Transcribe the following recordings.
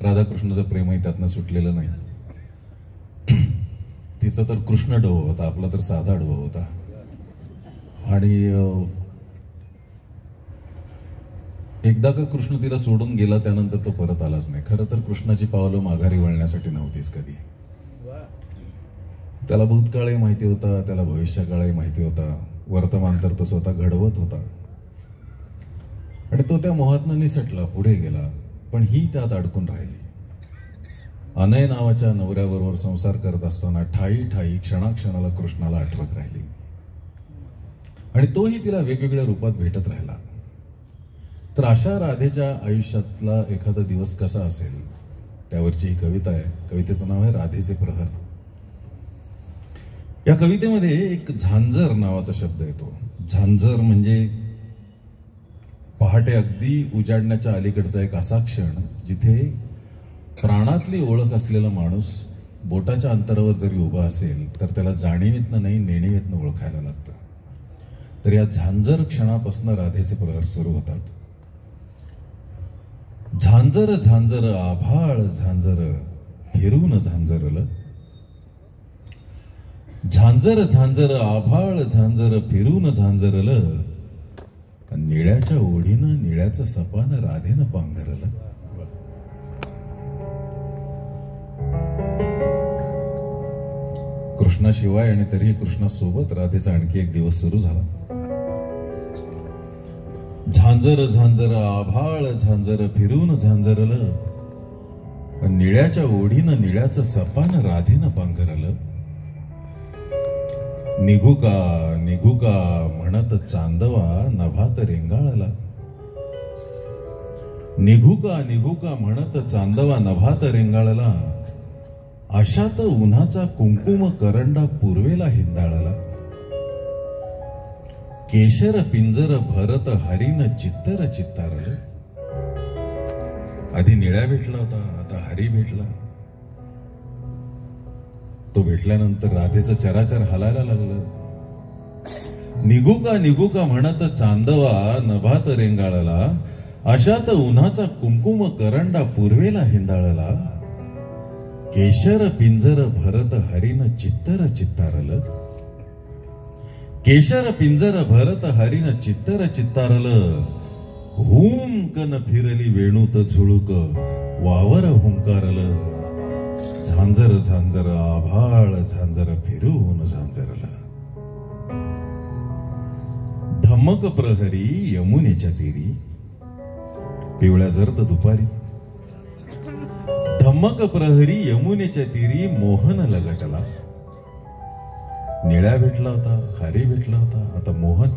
राधाकृष्णाचं प्रेमही त्यातनं सुटलेलं नाही. तिचा तर कृष्ण डोह होता, आपला तर साधा डोह होता. आणि एकदा का कृष्ण तिला सोडून गेला, त्यानंतर तो परत आलाच नाही. खरं तर कृष्णाची पावलं माघारी वळण्यासाठी नव्हतीच कधी. त्याला भूतकाळही माहिती होता, त्याला भविष्यकाळही माहिती होता, वर्तमान तर तो स्वतः घडवत होता. आणि तो त्या मोहातनं निसटला, पुढे गेला. पण ही त्यात अडकून राहिली. अनय नावाच्या नवऱ्याबरोबर संसार करत असताना ठाई ठाई क्षणाक्षणाला कृष्णाला आठवत राहिली. आणि तोही तिला वेगवेगळ्या रूपात भेटत राहिला. तर अशा राधेच्या आयुष्यातला एखादा दिवस कसा असेल, त्यावरची ही कविता आहे. कवितेचं नाव आहे राधेचे प्रहर. या कवितेमध्ये एक झांजर नावाचा शब्द येतो. झांजर म्हणजे पहाटे अगदी उजाडण्याच्या अलीकडचा एक असा क्षण जिथे प्राणातली ओळख असलेला माणूस बोटाच्या अंतरावर जरी उभा असेल तर त्याला जाणीवेतनं नाही नेणीवेतनं ओळखायला लागतं. तर या झांजर क्षणापासून राधेचे प्रहर सुरू होतात. झांजर झांजर आभाळ झांजर फिरून झांजरलं. झांजर झांजर आभाळ झांजर फिरून झांजरलं. निळ्याच्या ओढीनं निळ्याचं सपान राधेनं पांघरलं. कृष्णाशिवाय आणि तरीही कृष्णासोबत राधेचा आणखी एक दिवस सुरू झाला. झांजर झांजर आभाळ झांजर फिरून झांजरलं. निळ्याच्या ओढीनं निळ्याचं सपान राधेनं पांघरलं. निघू का म्हणत चांदवा नभात रेंगाळला. निघू का म्हणत चांदवा नभात रेंगाळला. अशात उन्हाचा कुंकुम करंडा पूर्वेला हिंदाळला. केशर पिंजर भरत हरीन चित्तर चित्तारलं. आधी निळ्या भेटला होता, आता हरी भेटला. तो भेटल्यानंतर राधेचं चराचर हलायला लागलं. निघू का म्हणत चांदवा नभात रेंगाळला. अशात उन्हाचा कुंकुम करंडा पूर्वेला हिंदाळला. केशर पिंजर भरत हरीन चित्तर चित्तारलं. केशर पिंजर भरत हरीन चित्तर चित्तारलं. हुंकन फिरली वेणूत झुळूक वावर हुंकारलं. झांजर झांजर आभाळ झांजर फिरून झांजरलं. धम्मक प्रहरी यमुनेच्या तीरी पिवळ्या जर्द दुपारी. धम्मक प्रहरी यमुनेच्या तीरी मोहन लगटला. निळ्या भेटला होता, हरी भेटला होता, आता मोहन.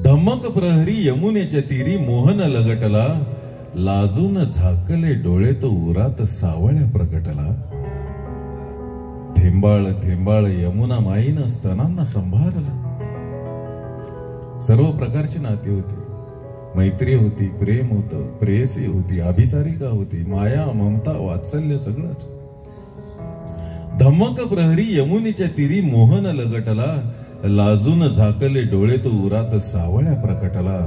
धम्मक प्रहरी यमुनेच्या तीरी मोहन लगटला. लाजून झाकले डोळे तो उरात सावळ्या प्रकटला. थेंबाळ थेंबाळ यमुना माईनं स्तनांना संभारला. सर्व प्रकारची नाती होती. मैत्री होती, प्रेम होतं, प्रेयसी होती, अभिसारिका होती, माया ममता वात्सल्य सगळंच. धम्मक प्रहरी यमुनेच्या तीरी मोहन लगटला. लाजून झाकले डोळे तो उरात सावळ्या प्रकटला.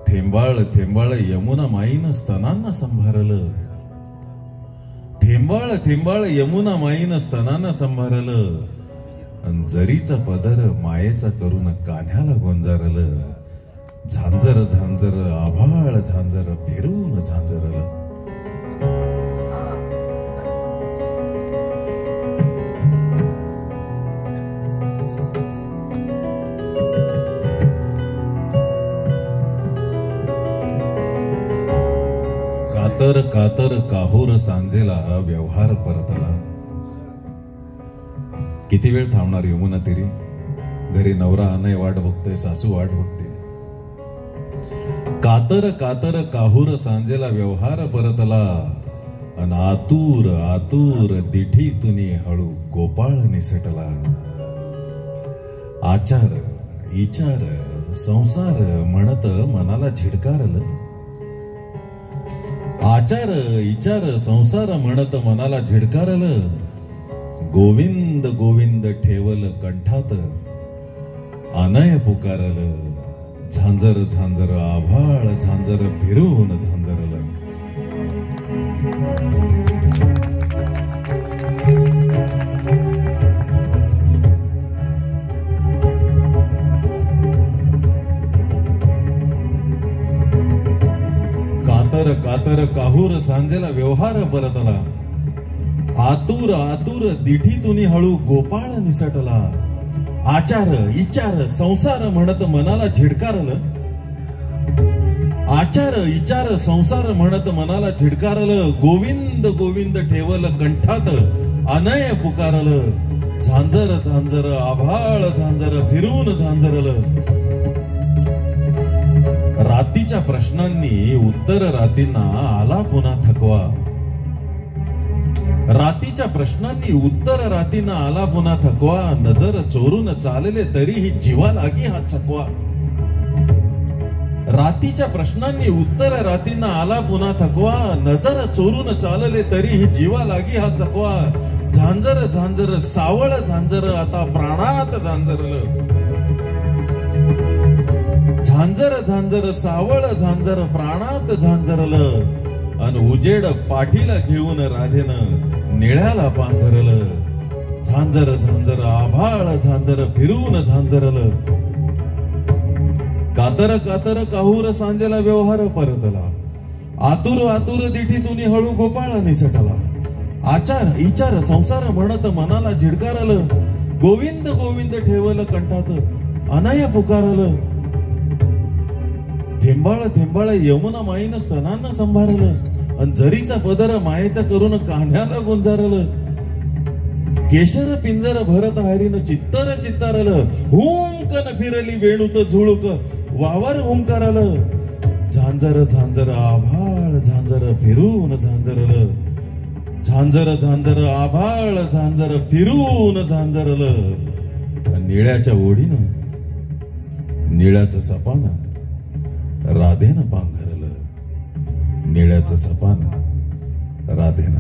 थेंबाळ थेंबाळ यमुना माईनं स्तनांना संभारलं. थेंबाळ थेंबाळ यमुना माईनं स्तनांना संभारलं. अन जरीचा पदर मायेचा करून कान्ह्याला गोंजारलं. झांजर झांजर आभाळ झांजर फिरून झांजरलं. कातर कातर काहोर सांजेला व्यवहार परतला. किती वेळ थांबणार यमुना तीरी? घरी नवरा अनय वाट बघतोय, सासू वाट बघते. कातर कातर काहूर सांजेला व्यवहार परतला. अन आतूर आतूर दिठी तुनी हळू गोपाळ निसटला. आचार विचार संसार म्हणत मनाला झिडकारलं. आचार विचार संसार म्हणत मनाला झिडकारलं. गोविंद गोविंद ठेवल कंठात अनय पुकारलं. झांजर झांजर आभाळ झांजर फिरून झांजरलं. कातर कातर काहूर सांजेला व्यवहार परतला, आतुर आतुर दिठीतून हळू गोपाळ निसटला. आचार इचार संसार म्हणत मनाला झिडकारलं, आचार इचार संसार म्हणत मनाला झिडकारलं. गोविंद गोविंद ठेवल कंठात अनय पुकारलं. झांजर झांजर आभाळ झांजर फिरून झांजरलं. रातीच्या प्रश्नांनी उत्तर रातींना आला पुन्हा थकवा. रातीच्या प्रश्नांनी उत्तर रातींना आला पुन्हा थकवा. नजर चोरून चालले तरीही जीवा लागी हा चकवा. रातीच्या प्रश्नांनी उत्तर रातींना आला पुन्हा थकवा. नजर चोरून चालले तरीही जीवा लागी हा चकवा. झांजर झांजर सावळ झांजर आता प्राणात झांजरलं. झांजर झांजर सावळ झांजर प्राणात झांजरलं. अन उजेड पाठीला घेऊन राधेनं निळ्याला पांघरलं. झांजर झांजर आभाळ झांजर फिरून झांजरलं. कातर कातर काहूर सांजेला व्यवहार परतला, आतुर आतुर दिठीतून हळू गोपाळ निसटला. आचार इचार संसार म्हणत मनाला झिडकारलं. गोविंद गोविंद ठेवल कंठात अनय पुकारलं. थेंबाळ थेंबाळ यमुना माईनं स्तनांना संभारलं. अन झरीचा पदर मायेचा करून कान्ह्याला गुंजारलं. केशर पिंजर भरत हरीनं चित्तर चित्तारलं. हुंकन फिरली वेणूत झुळूक वावर हुंकारलं. झांजर झांजर आभाळ झांजर फिरून झांजरलं. झांजर झांजर आभाळ झांजर फिरून झांजरलं. निळ्याच्या ओढीनं निळ्याचं सपानं राधेनं पांघरलं. निळ्याचं सपानं राधेनं